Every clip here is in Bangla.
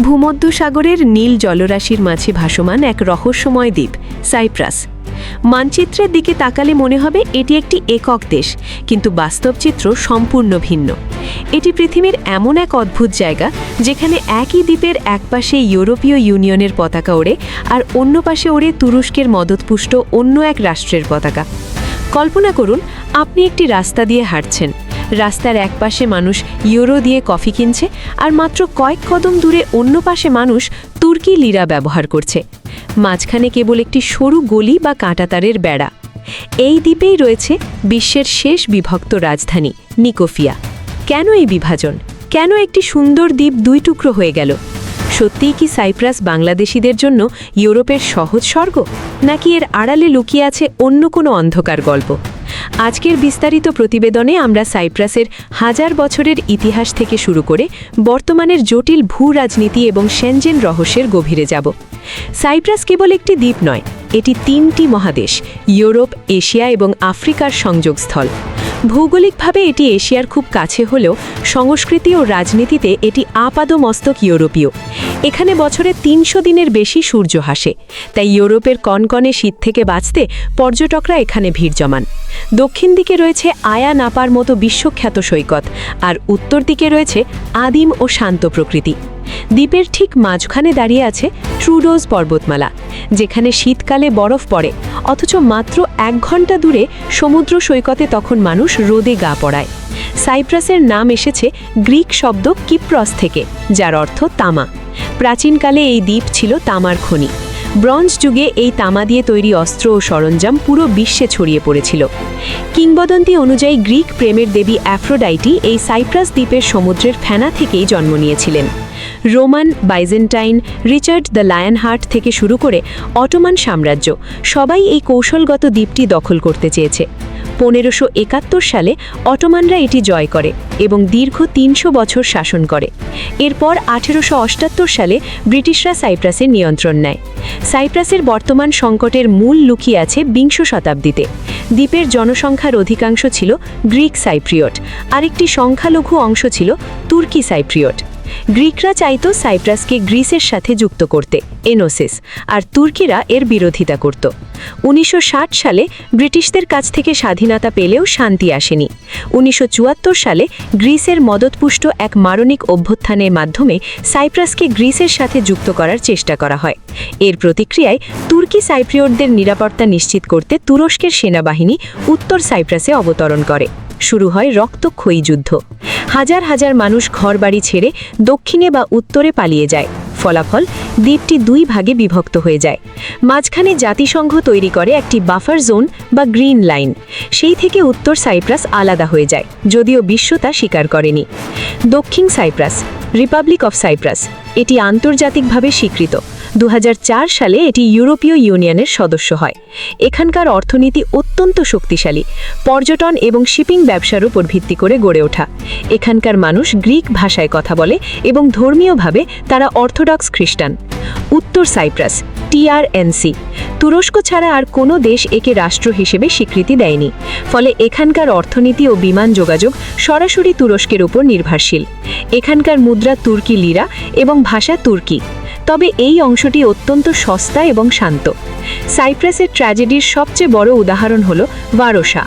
ভূমধ্যসাগরের নীল জলরাশির মাঝে ভাসমান এক রহস্যময় দ্বীপ সাইপ্রাস। মানচিত্রের দিকে তাকালে মনে হবে এটি একটি একক দেশ, কিন্তু বাস্তব চিত্র সম্পূর্ণ ভিন্ন। এটি পৃথিবীর এমন এক অদ্ভুত জায়গা যেখানে একই দ্বীপের একপাশে ইউরোপীয় ইউনিয়নের পতাকা ওড়ে আর অন্য পাশে ওড়ে তুরস্কের মদতপুষ্ট অন্য এক রাষ্ট্রের পতাকা। কল্পনা করুন, আপনি একটি রাস্তা দিয়ে হাঁটছেন। রাস্তার একপাশে মানুষ ইউরো দিয়ে কফি কিনছে, আর মাত্র কয়েক কদম দূরে অন্য পাশে মানুষ তুর্কি লিরা ব্যবহার করছে। মাঝখানে কেবল একটি সরু গলি বা কাঁটাতারের বেড়া। এই দ্বীপেই রয়েছে বিশ্বের শেষ বিভক্ত রাজধানী নিকোফিয়া। কেন এই বিভাজন? কেন একটি সুন্দর দ্বীপ দুই টুকরো হয়ে গেল? সত্যিই কি সাইপ্রাস বাংলাদেশিদের জন্য ইউরোপের সহজ স্বর্গ, নাকি এর আড়ালে লুকিয়ে আছে অন্য কোনো অন্ধকার গল্প? আজকের বিস্তারিত প্রতিবেদনে আমরা সাইপ্রাসের হাজার বছরের ইতিহাস থেকে শুরু করে বর্তমানের জটিল ভূ রাজনীতি এবং সেনজেন রহস্যের গভীরে যাব। সাইপ্রাস কেবল একটি দ্বীপ নয়, এটি তিনটি মহাদেশ, ইউরোপ, এশিয়া এবং আফ্রিকার সংযোগস্থল। ভৌগোলিকভাবে এটি এশিয়ার খুব কাছে হলেও সংস্কৃতি ও রাজনীতিতে এটি আপাদমস্তক ইউরোপীয়। এখানে বছরে ৩০০ দিনের বেশি সূর্য হাসে, তাই ইউরোপের কনকনে শীত থেকে বাঁচতে পর্যটকরা এখানে ভিড় জমান। দক্ষিণ দিকে রয়েছে আয়া নাপার মতো বিশ্বখ্যাত সৈকত, আর উত্তর দিকে রয়েছে আদিম ও শান্ত প্রকৃতি। দ্বীপের ঠিক মাঝখানে দাঁড়িয়ে আছে ট্রুডোজ পর্বতমালা, যেখানে শীতকালে বরফ পড়ে, অথচ মাত্র ১ ঘন্টা দূরে সমুদ্র সৈকতে তখন মানুষ রোদে গা পড়ায়। সাইপ্রাসের নাম এসেছে গ্রিক শব্দ কিপ্রস থেকে, যার অর্থ তামা। প্রাচীনকালে এই দ্বীপ ছিল তামার খনি। ব্রোঞ্জ যুগে এই তামা দিয়ে তৈরি অস্ত্র ও সরঞ্জাম পুরো বিশ্বে ছড়িয়ে পড়েছিল। কিংবদন্তি অনুযায়ী গ্রিক প্রেমের দেবী অ্যাফ্রোডাইটি এই সাইপ্রাস দ্বীপের সমুদ্রের ফেনা থেকেই জন্ম নিয়েছিলেন। Roman, Byzantine, Richard the lion heart থেকে শুরু করে অটোমান সাম্রাজ্য সবাই এই কৌশলগত দ্বীপটি দখল করতে চেয়েছে। ১৫৭১ সালে অটোমানরা এটি জয় করে এবং দীর্ঘ ৩০০ বছর শাসন করে। এরপর ১৮৭৮ সালে ব্রিটিশরা সাইপ্রাসের নিয়ন্ত্রণ নেয়। সাইপ্রাসের বর্তমান সংকটের মূল লুকিয়ে আছে বিংশ শতাব্দীতে। দ্বীপের জনসংখ্যার অধিকাংশ ছিল গ্রিক সাইপ্রিয়ট, আরেকটি সংখ্যালঘু অংশ ছিল তুর্কি সাইপ্রিয়ট। গ্রিকরা চাইত সাইপ্রাসকে গ্রিসের সাথে যুক্ত করতে, এনোসিস, আর তুর্কিরা এর বিরোধিতা করত। ১৯৬০ সালে ব্রিটিশদের কাছ থেকে স্বাধীনতা পেলেও শান্তি আসেনি। ১৯৭৪ সালে গ্রিসের মদতপুষ্ট এক মারণিক অভ্যুত্থানের মাধ্যমে সাইপ্রাসকে গ্রিসের সাথে যুক্ত করার চেষ্টা করা হয়। এর প্রতিক্রিয়ায় তুর্কি সাইপ্রিয়টদের নিরাপত্তা নিশ্চিত করতে তুরস্কের সেনাবাহিনী উত্তর সাইপ্রাসে অবতরণ করে। শুরু হয় রক্তক্ষয়ী যুদ্ধ। হাজার হাজার মানুষ ঘরবাড়ি ছেড়ে দক্ষিণে বা উত্তরে পালিয়ে যায়। ফলাফল, দ্বীপটি দুই ভাগে বিভক্ত হয়ে যায়। মাঝখানে জাতিসংঘ তৈরি করে একটি বাফার জোন বা গ্রিন লাইন। সেই থেকে উত্তর সাইপ্রাস আলাদা হয়ে যায়, যদিও বিশ্ব তা স্বীকার করেনি। দক্ষিণ সাইপ্রাস, রিপাবলিক অফ সাইপ্রাস, এটি আন্তর্জাতিকভাবে স্বীকৃত। ২০০৪ সালে এটি ইউরোপীয় ইউনিয়নের সদস্য হয়। এখানকার অর্থনীতি অত্যন্ত শক্তিশালী, পর্যটন এবং শিপিং ব্যবসার উপর ভিত্তি করে গড়ে ওঠা। এখানকার মানুষ গ্রিক ভাষায় কথা বলে এবং ধর্মীয়ভাবে তারা অর্থোডক্স খ্রিস্টান। উত্তর সাইপ্রাস, TRNC, তুরস্ক ছাড়া আর কোনো দেশ একে রাষ্ট্র হিসেবে স্বীকৃতি দেয়নি। ফলে এখানকার অর্থনীতি ও বিমান যোগাযোগ সরাসরি তুরস্কের উপর নির্ভরশীল। এখানকার মুদ্রা তুর্কি লিরা এবং ভাষা তুর্কি। তবে এই অংশটি অত্যন্ত সস্তা এবং শান্ত। সাইপ্রাসের ট্র্যাজেডির সবচেয়ে বড় উদাহরণ হল ভারোসা।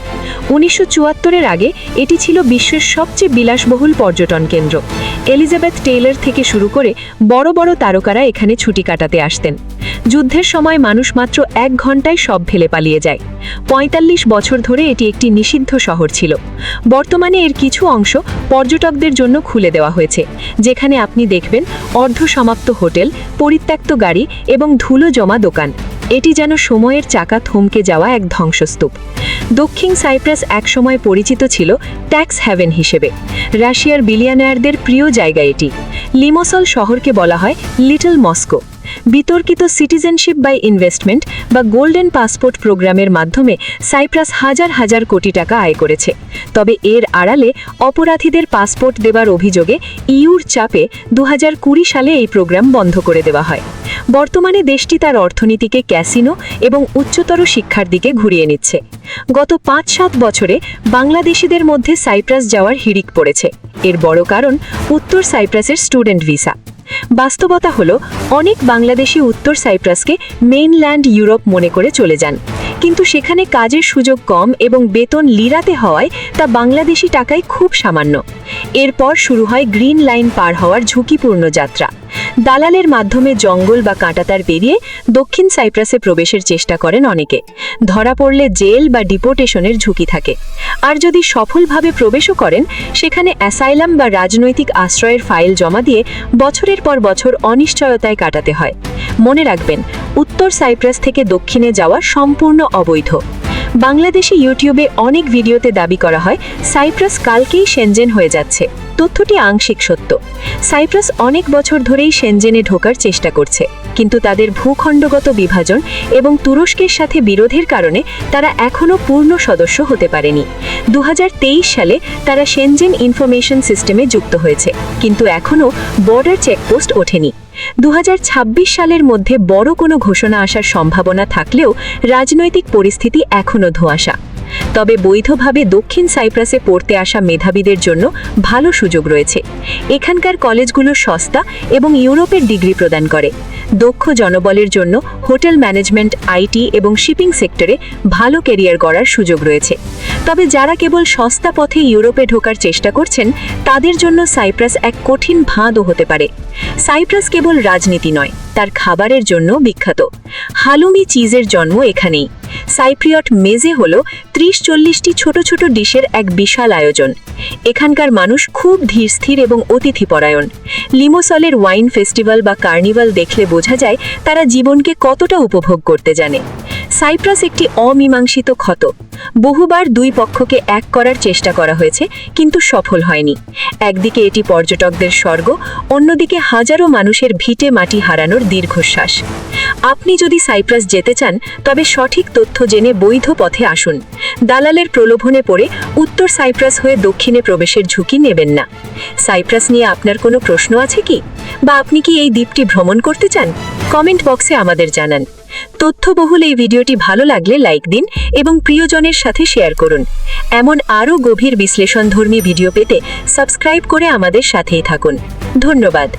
১৯৭৪-এর আগে এটি ছিল বিশ্বের সবচেয়ে বিলাসবহুল পর্যটন কেন্দ্র। এলিজাবেথ টেইলর থেকে শুরু করে বড় বড় তারকারা এখানে ছুটি কাটাতে আসতেন। যুদ্ধের সময় মানুষ মাত্র ১ ঘন্টায় সব ফেলে পালিয়ে যায়। ৪৫ বছর ধরে এটি একটি নিষিদ্ধ শহর ছিল। বর্তমানে এর কিছু অংশ পর্যটকদের জন্য খুলে দেওয়া হয়েছে, যেখানে আপনি দেখবেন অর্ধসমাপ্ত হোটেল, পরিত্যক্ত গাড়ি এবং ধুলো জমা দোকান। এটি যেন সময়ের চাকা থমকে যাওয়া এক ধ্বংসস্তূপ। দক্ষিণ সাইপ্রাস একসময় পরিচিত ছিল ট্যাক্স হ্যাভেন হিসেবে। রাশিয়ার বিলিয়নিয়ারদের প্রিয় জায়গা এটি। লিমোসল শহরকে বলা হয় লিটল মস্কো। বিতর্কিত সিটিজেনশিপ বাই ইনভেস্টমেন্ট বা গোল্ডেন পাসপোর্ট প্রোগ্রামের মাধ্যমে সাইপ্রাস হাজার হাজার কোটি টাকা আয় করেছে। তবে এর আড়ালে অপরাধীদের পাসপোর্ট দেবার অভিযোগে ইউর চাপে ২০২০ সালে এই প্রোগ্রাম বন্ধ করে দেওয়া হয়। বর্তমানে দেশটি তার অর্থনীতিকে ক্যাসিনো এবং উচ্চতর শিক্ষার দিকে ঘুরিয়ে নিচ্ছে। গত ৫-৭ বছরে বাংলাদেশিদের মধ্যে সাইপ্রাস যাওয়ার হিড়িক পড়েছে। এর বড় কারণ উত্তর সাইপ্রাসের স্টুডেন্ট ভিসা। বাস্তবতা হলো অনেক বাংলাদেশি উত্তর সাইপ্রাসকে মেইনল্যান্ড ইউরোপ মনে করে চলে যান, কিন্তু সেখানে কাজের সুযোগ কম এবং বেতন লিরাতে হওয়ায় তা বাংলাদেশি টাকায় খুব সামান্য। এরপর শুরু হয় গ্রিন লাইন পার হওয়ার ঝুঁকিপূর্ণ যাত্রা। দালালের মাধ্যমে জঙ্গল বা কাঁটাতার পেরিয়ে দক্ষিণ সাইপ্রাসে প্রবেশের চেষ্টা করেন অনেকে। ধরা পড়লে জেল বা ডিপোর্টেশনের ঝুঁকি থাকে। আর যদি সফলভাবে প্রবেশও করেন, সেখানে অ্যাসাইলাম বা রাজনৈতিক আশ্রয়ের ফাইল জমা দিয়ে বছরের পর বছর অনিশ্চয়তায় কাটাতে হয়। মনে রাখবেন, উত্তর সাইপ্রাস থেকে দক্ষিণে যাওয়া সম্পূর্ণ অবৈধ। বাংলাদেশি ইউটিউবে অনেক ভিডিওতে দাবি করা হয় সাইপ্রাস কালকেই সেনজেন হয়ে যাচ্ছে। তথ্যটি আংশিক সত্য। সাইপ্রাস অনেক বছর ধরেই সেনজেনে ঢোকার চেষ্টা করছে, কিন্তু তাদের ভূখণ্ডগত বিভাজন এবং তুরস্কের সাথে বিরোধের কারণে তারা এখনও পূর্ণ সদস্য হতে পারেনি। 2023 সালে তারা সেনজেন ইনফরমেশন সিস্টেমে যুক্ত হয়েছে, কিন্তু এখনও বর্ডার চেকপোস্ট ওঠেনি। 2026 সালের মধ্যে বড় কোনো ঘোষণা আসার সম্ভাবনা থাকলেও রাজনৈতিক পরিস্থিতি এখনও ধোঁয়াশা। তবে বৈধভাবে দক্ষিণ সাইপ্রাসে পড়তে আসা মেধাবীদের জন্য ভালো সুযোগ রয়েছে। এখানকার কলেজগুলো সস্তা এবং ইউরোপের ডিগ্রি প্রদান করে। দক্ষ জনবলের জন্য হোটেল ম্যানেজমেন্ট, আইটি এবং শিপিং সেক্টরে ভালো ক্যারিয়ার গড়ার সুযোগ রয়েছে। তবে যারা কেবল সস্তা পথে ইউরোপে ঢোকার চেষ্টা করছেন, তাদের জন্য সাইপ্রাস এক কঠিন ফাঁদও হতে পারে। সাইপ্রাস কেবল রাজনীতি নয়, তার খাবারের জন্য বিখ্যাত। হালুমি চিজের জন্ম এখানেই। সাইপ্রিয়ট মেজে হল 30-40টি ছোট ছোট ডিশের এক বিশাল আয়োজন। এখানকার মানুষ খুব ধীরস্থির এবং অতিথিপরায়ণ। লিমোসলের ওয়াইন ফেস্টিভ্যাল বা কার্নিভাল দেখলে বোঝা যায় তারা জীবনকে কতটা উপভোগ করতে জানে। সাইপ্রাস একটি অমীমাংসিত ক্ষত। বহুবার দুই পক্ষকে এক করার চেষ্টা করা হয়েছে, কিন্তু সফল হয়নি। একদিকে এটি পর্যটকদের স্বর্গ, অন্যদিকে হাজারো মানুষের ভিটে মাটি হারানোর দীর্ঘশ্বাস। আপনি যদি সাইপ্রাস যেতে চান, তবে সঠিক তথ্য জেনে বৈধ পথে আসুন। দালালের প্রলোভনে পড়ে উত্তর সাইপ্রাস হয়ে দক্ষিণে প্রবেশের ঝুঁকি নেবেন না। সাইপ্রাস নিয়ে আপনার কোনো প্রশ্ন আছে কি, বা আপনি কি এই দ্বীপটি ভ্রমণ করতে চান? কমেন্ট বক্সে আমাদের জানান। তথ্যবহুল এই ভিডিওটি ভালো লাগলে লাইক দিন এবং প্রিয়জনের সাথে শেয়ার করুন। এমন আরও গভীর বিশ্লেষণধর্মী ভিডিও পেতে সাবস্ক্রাইব করে আমাদের সাথেই থাকুন। ধন্যবাদ।